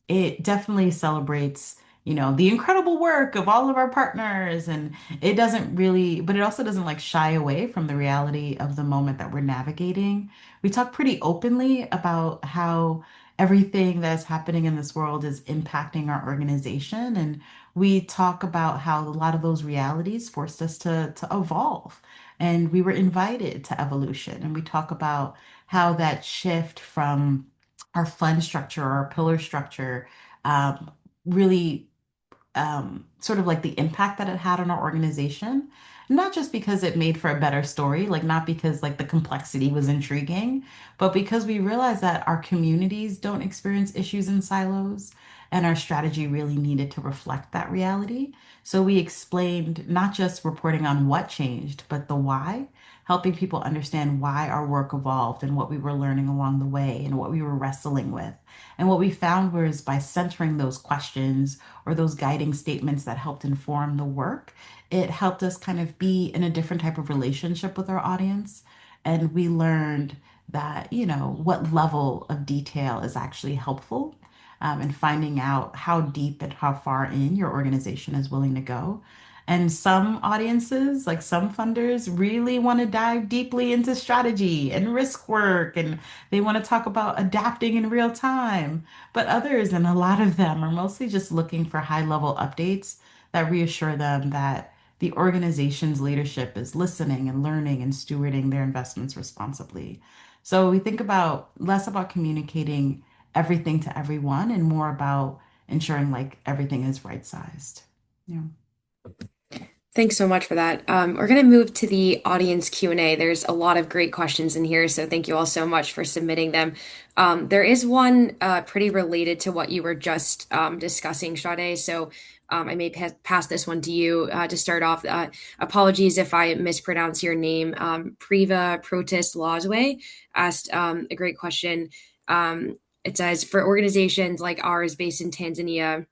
Speaker 4: It definitely celebrates the incredible work of all of our partners. And it doesn't really, but it also doesn't like shy away from the reality of the moment that we're navigating. We talk pretty openly about how everything that's happening in this world is impacting our organization. And we talk about how a lot of those realities forced us to evolve. And we were invited to evolution. And we talk about how that shift from our fund structure or our pillar structure um, really sort of like the impact that it had on our organization, not just because it made for a better story, like not because like the complexity was intriguing, but because we realized that our communities don't experience issues in silos and our strategy really needed to reflect that reality. So we explained not just reporting on what changed, but the why, helping people understand why our work evolved and what we were learning along the way and what we were wrestling with. And what we found was by centering those questions or those guiding statements that helped inform the work, it helped us kind of be in a different type of relationship with our audience. And we learned that, what level of detail is actually helpful, and finding out how deep and how far in your organization is willing to go. And some audiences, like some funders, really want to dive deeply into strategy and risk work, and they want to talk about adapting in real time. But others, and a lot of them, are mostly just looking for high level updates that reassure them that the organization's leadership is listening and learning and stewarding their investments responsibly. So we think about less about communicating everything to everyone and more about ensuring like everything is right sized. Yeah.
Speaker 2: Thanks so much for that. We're going to move to the audience Q&A. There's a lot of great questions in here, so thank you all so much for submitting them. There is one pretty related to what you were just discussing, Sade. So I may pass this one to you to start off. Apologies if I mispronounce your name. Priva Protis Lozwe asked a great question. It says, for organizations like ours based in Tanzania,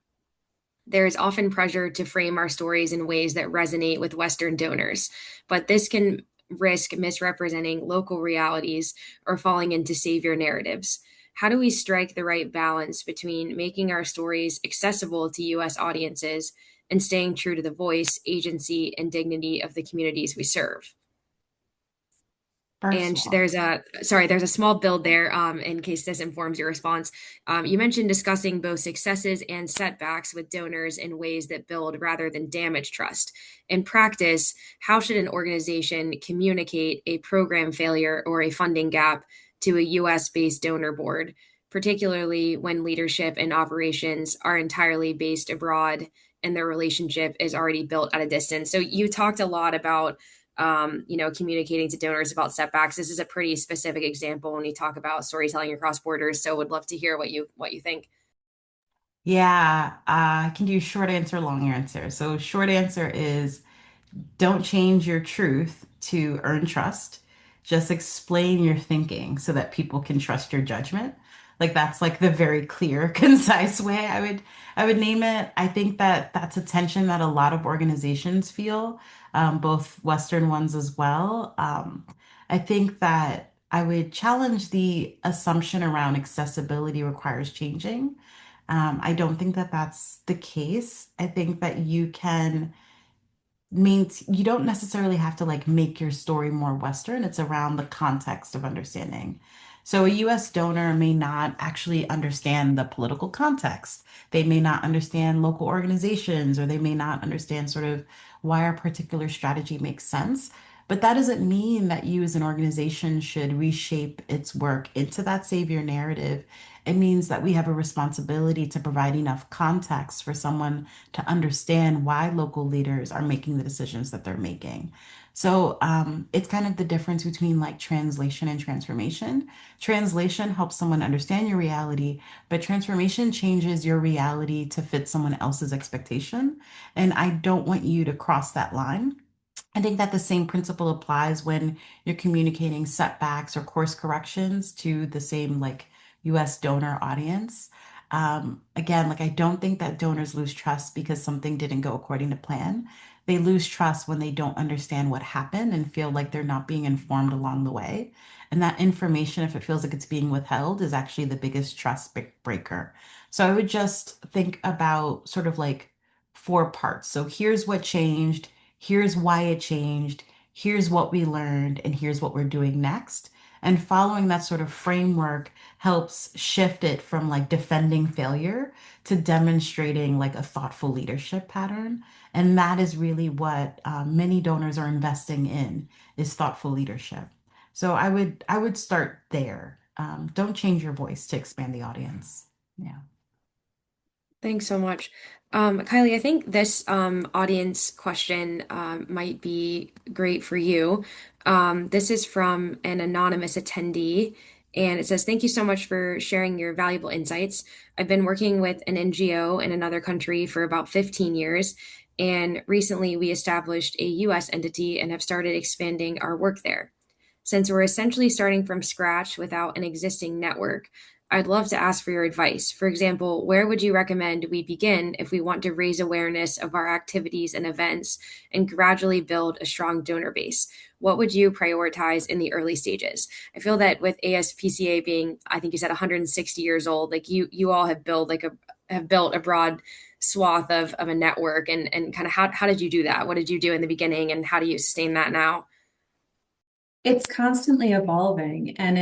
Speaker 2: there is often pressure to frame our stories in ways that resonate with Western donors, but this can risk misrepresenting local realities or falling into savior narratives. How do we strike the right balance between making our stories accessible to US audiences and staying true to the voice, agency, and dignity of the communities we serve?
Speaker 4: First
Speaker 2: And
Speaker 4: of all,
Speaker 2: there's a small build there in case this informs your response. You mentioned discussing both successes and setbacks with donors in ways that build rather than damage trust. In practice, how should an organization communicate a program failure or a funding gap to a US based donor board, particularly when leadership and operations are entirely based abroad and their relationship is already built at a distance? So you talked a lot about communicating to donors about setbacks. This is a pretty specific example when you talk about storytelling across borders. So would love to hear what you think.
Speaker 4: yeah, I can do short answer, long answer. So short answer is don't change your truth to earn trust. Just explain your thinking so that people can trust your judgment. Like that's like the very clear, concise way I would name it. I think that that's a tension that a lot of organizations feel, both Western ones as well. I think that I would challenge the assumption around accessibility requires changing. I don't think that that's the case. I think that you don't necessarily have to like make your story more Western. It's around the context of understanding. So a US donor may not actually understand the political context. They may not understand local organizations, or they may not understand sort of why a particular strategy makes sense. But that doesn't mean that you as an organization should reshape its work into that savior narrative. It means that we have a responsibility to provide enough context for someone to understand why local leaders are making the decisions that they're making. So it's kind of the difference between like translation and transformation. Translation helps someone understand your reality, but transformation changes your reality to fit someone else's expectation. And I don't want you to cross that line. I think that the same principle applies when you're communicating setbacks or course corrections to the same like US donor audience. Again, like I don't think that donors lose trust because something didn't go according to plan. They lose trust when they don't understand what happened and feel like they're not being informed along the way. And that information, if it feels like it's being withheld, is actually the biggest trust breaker. So I would just think about sort of like four parts. So here's what changed, here's why it changed, here's what we learned, and here's what we're doing next. And following that sort of framework helps shift it from like defending failure to demonstrating like a thoughtful leadership pattern. And that is really what many donors are investing in is thoughtful leadership. So I would start there. Don't change your voice to expand the audience. Yeah.
Speaker 2: Thanks so much. Kylie, I think this audience question might be great for you. This is from an anonymous attendee, and it says, "Thank you so much for sharing your valuable insights. I've been working with an NGO in another country for about 15 years, and recently we established a US entity and have started expanding our work there. Since we're essentially starting from scratch without an existing network, I'd love to ask for your advice. For example, where would you recommend we begin if we want to raise awareness of our activities and events and gradually build a strong donor base? What would you prioritize in the early stages?" I feel that with ASPCA being, I think you said 160 years old, like you all have built a broad swath of a network, and kind of how did you do that? What did you do in the beginning and how do you sustain that now?
Speaker 3: It's constantly evolving, and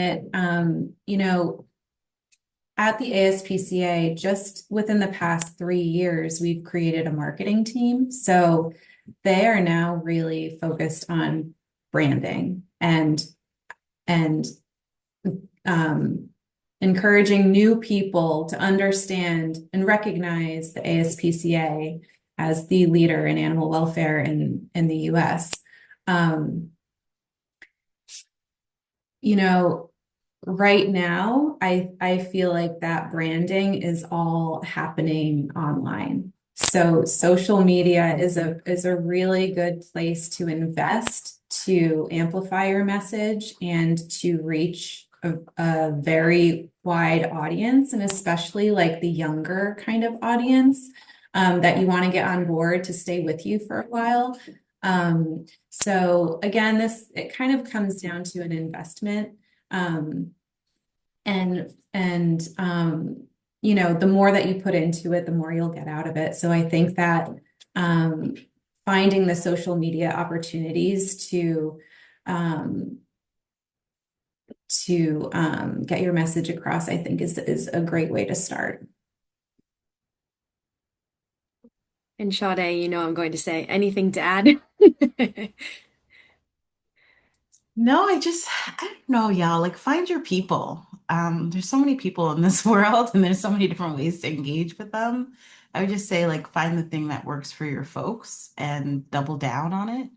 Speaker 3: at the ASPCA, just within the past 3 years, we've created a marketing team. So they are now really focused on branding and encouraging new people to understand and recognize the ASPCA as the leader in animal welfare in the US. Um, you know, right now, I feel like that branding is all happening online. So social media is a really good place to invest to amplify your message and to reach a very wide audience, and especially like the younger kind of audience that you want to get on board to stay with you for a while. So again, it kind of comes down to an investment. Um, and the more that you put into it, the more you'll get out of it. So I think that um, finding the social media opportunities um, to get your message across, I think is a great way to start.
Speaker 2: And Sade, I'm going to say anything to add.
Speaker 4: No, I don't know, y'all. Like, find your people. There's so many people in this world, and there's so many different ways to engage with them. I would just say, like, find the thing that works for your folks and double down on it.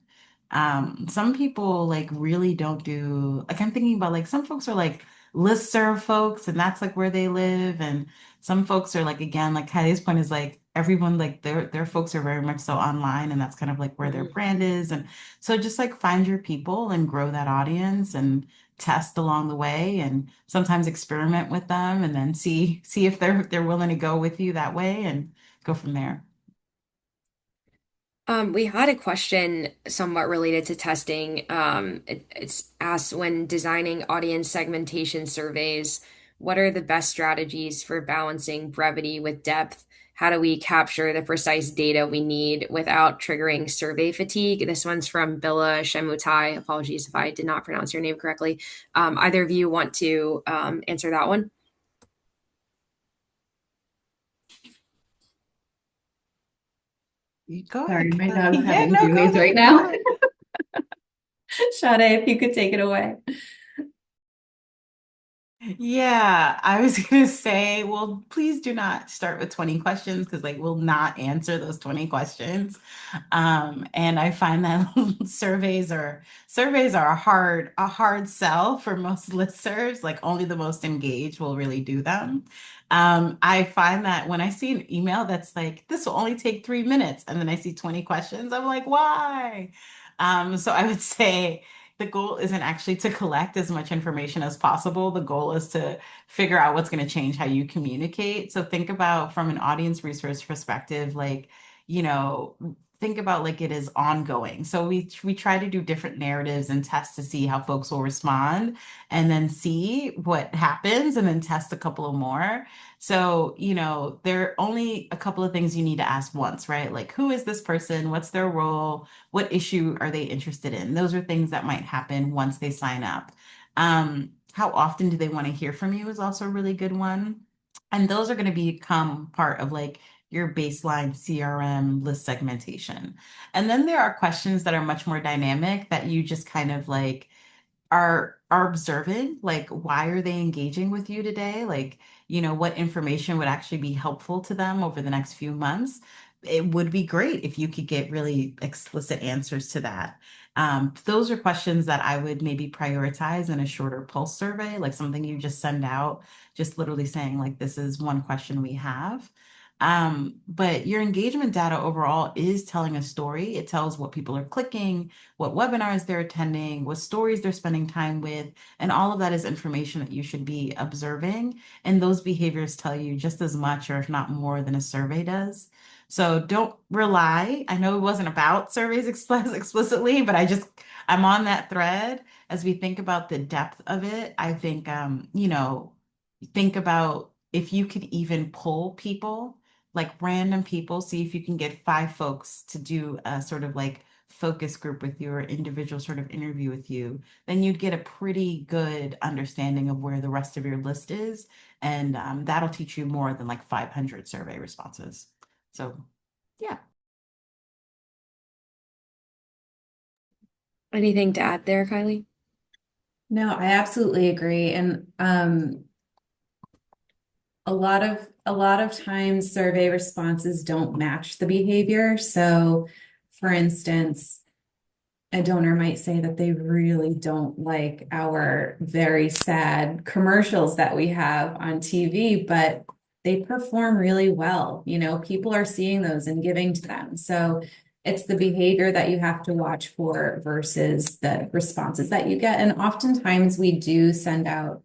Speaker 4: Some people like really don't do like I'm thinking about like some folks are like listserv folks, and that's like where they live, and some folks are like again, like Kylie's point is like everyone like their folks are very much so online, and that's kind of like where their brand is, and so just like find your people and grow that audience and test along the way and sometimes experiment with them and then see if they're willing to go with you that way and go from there.
Speaker 2: We had a question somewhat related to testing. It's asked, when designing audience segmentation surveys, what are the best strategies for balancing brevity with depth? How do we capture the precise data we need without triggering survey fatigue? This one's from Bila Shemutai. Apologies if I did not pronounce your name correctly. Either of you want to answer that one?
Speaker 4: You go
Speaker 3: Sorry,
Speaker 4: ahead,
Speaker 3: my
Speaker 4: Kylie.
Speaker 3: dog's
Speaker 4: Yeah,
Speaker 3: having
Speaker 4: no, go
Speaker 3: zoomies right
Speaker 4: ahead, go
Speaker 3: now.
Speaker 4: ahead.
Speaker 3: Sade, if you could take it away.
Speaker 4: Yeah, I was gonna say, well, please do not start with 20 questions because like we'll not answer those 20 questions. And I find that surveys are a hard sell for most listservs. Like only the most engaged will really do them. I find that when I see an email that's like, this will only take 3 minutes, and then I see 20 questions, I'm like, why? So I would say the goal isn't actually to collect as much information as possible. The goal is to figure out what's going to change how you communicate. So think about from an audience research perspective, like, you know, think about like it is ongoing. So we try to do different narratives and test to see how folks will respond and then see what happens and then test a couple of more. So, there are only a couple of things you need to ask once, right? Like, who is this person? What's their role? What issue are they interested in? Those are things that might happen once they sign up. How often do they want to hear from you is also a really good one. And those are going to become part of like your baseline CRM list segmentation. And then there are questions that are much more dynamic that you just kind of like are observing, like why are they engaging with you today, like what information would actually be helpful to them over the next few months. It would be great if you could get really explicit answers to that. Those are questions that I would maybe prioritize in a shorter pulse survey, like something you just send out, just literally saying like this is one question we have. But your engagement data overall is telling a story. It tells what people are clicking, what webinars they're attending, what stories they're spending time with, and all of that is information that you should be observing. And those behaviors tell you just as much, or if not more, than a survey does. So don't rely. I know it wasn't about surveys explicitly, but I'm on that thread as we think about the depth of it. I think, think about if you could even pull people, like random people, see if you can get 5 folks to do a sort of like focus group with you or individual sort of interview with you, then you'd get a pretty good understanding of where the rest of your list is. And that'll teach you more than like 500 survey responses. So, yeah.
Speaker 2: Anything to add there, Kylie?
Speaker 3: No, I absolutely agree. And a lot of times survey responses don't match the behavior. So for instance, a donor might say that they really don't like our very sad commercials that we have on TV, but they perform really well. People are seeing those and giving to them. So it's the behavior that you have to watch for versus the responses that you get. And oftentimes we do send out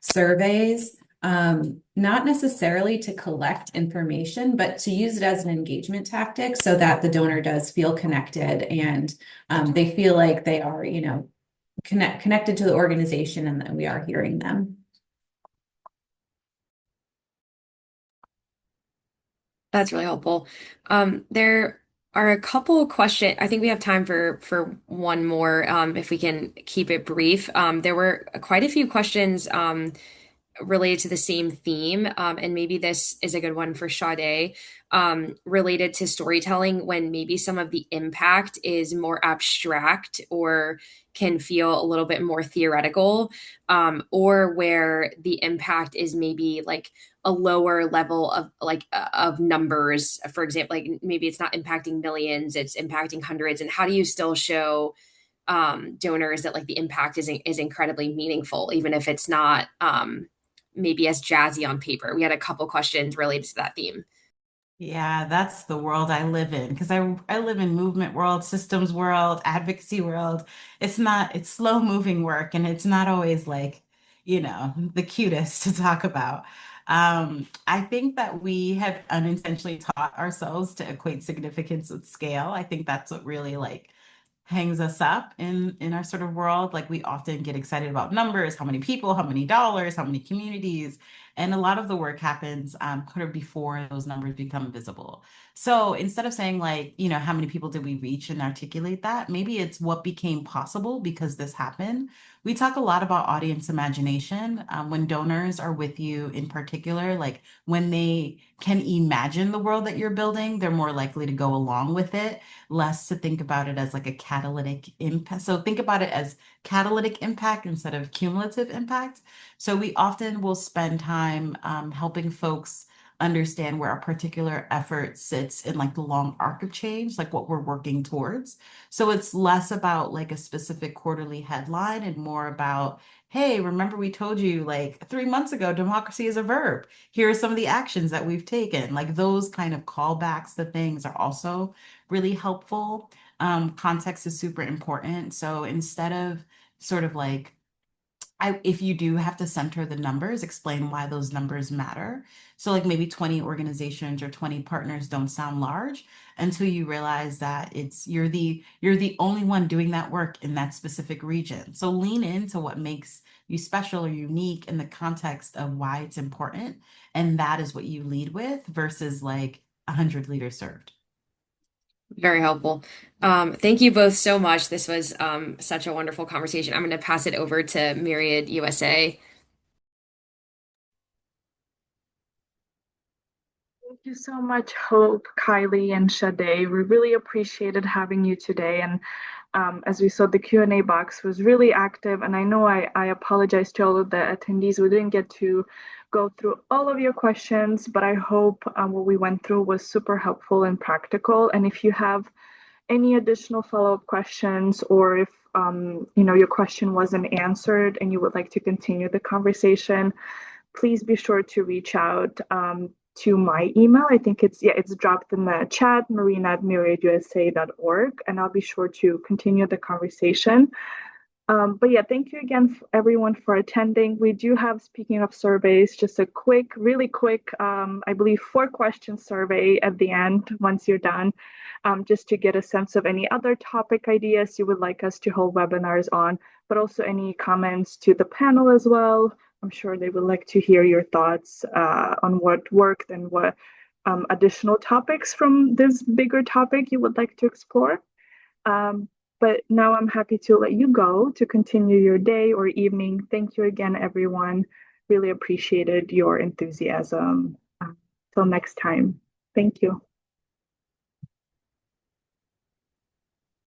Speaker 3: surveys, not necessarily to collect information, but to use it as an engagement tactic so that the donor does feel connected and they feel like they are, connected to the organization and that we are hearing them.
Speaker 2: That's really helpful. There are a couple questions. I think we have time for one more, if we can keep it brief. There were quite a few questions related to the same theme. And maybe this is a good one for Sade, related to storytelling when maybe some of the impact is more abstract or can feel a little bit more theoretical, or where the impact is maybe like a lower level of like of numbers. For example, like maybe it's not impacting millions, it's impacting hundreds. And how do you still show donors that like the impact is incredibly meaningful, even if it's not maybe as jazzy on paper? We had a couple questions related to that theme.
Speaker 4: Yeah, that's the world I live in because I live in movement world, systems world, advocacy world. It's slow moving work and it's not always like, the cutest to talk about. I think that we have unintentionally taught ourselves to equate significance with scale. I think that's what really like hangs us up in our sort of world. Like we often get excited about numbers, how many people, how many dollars, how many communities, and a lot of the work happens kind of before those numbers become visible. So instead of saying like, how many people did we reach and articulate that, maybe it's what became possible because this happened. We talk a lot about audience imagination when donors are with you in particular, like when they can imagine the world that you're building, they're more likely to go along with it, less to think about it as like a catalytic impact. So think about it as catalytic impact instead of cumulative impact. So we often will spend time helping folks understand where a particular effort sits in like the long arc of change, like what we're working towards. So it's less about like a specific quarterly headline and more about, hey, remember we told you like 3 months ago, democracy is a verb. Here are some of the actions that we've taken. Like those kind of callbacks to things are also really helpful. Context is super important. So instead of sort of like if you do have to center the numbers, explain why those numbers matter. So like maybe 20 organizations or 20 partners don't sound large until you realize that you're the only one doing that work in that specific region. So lean into what makes you special or unique in the context of why it's important. And that is what you lead with versus like 100 leaders served.
Speaker 2: Very helpful. Thank you both so much. This was such a wonderful conversation. I'm going to pass it over to Myriad USA.
Speaker 1: Thank you so much, Hope, Kylie, and Sade. We really appreciated having you today. And as we saw, the Q&A box was really active. And I know I apologize to all of the attendees. We didn't get to go through all of your questions, but I hope what we went through was super helpful and practical. And if you have any additional follow-up questions, or if your question wasn't answered and you would like to continue the conversation, please be sure to reach out to my email. I think it's dropped in the chat, marina@myriadusa.org, and I'll be sure to continue the conversation. But yeah, thank you again, everyone, for attending. We do have, speaking of surveys, just a really quick, I believe 4-question survey at the end once you're done, just to get a sense of any other topic ideas you would like us to hold webinars on, but also any comments to the panel as well. I'm sure they would like to hear your thoughts on what worked and what additional topics from this bigger topic you would like to explore. But now I'm happy to let you go to continue your day or evening. Thank you again, everyone. Really appreciated your enthusiasm. Till next time. Thank you.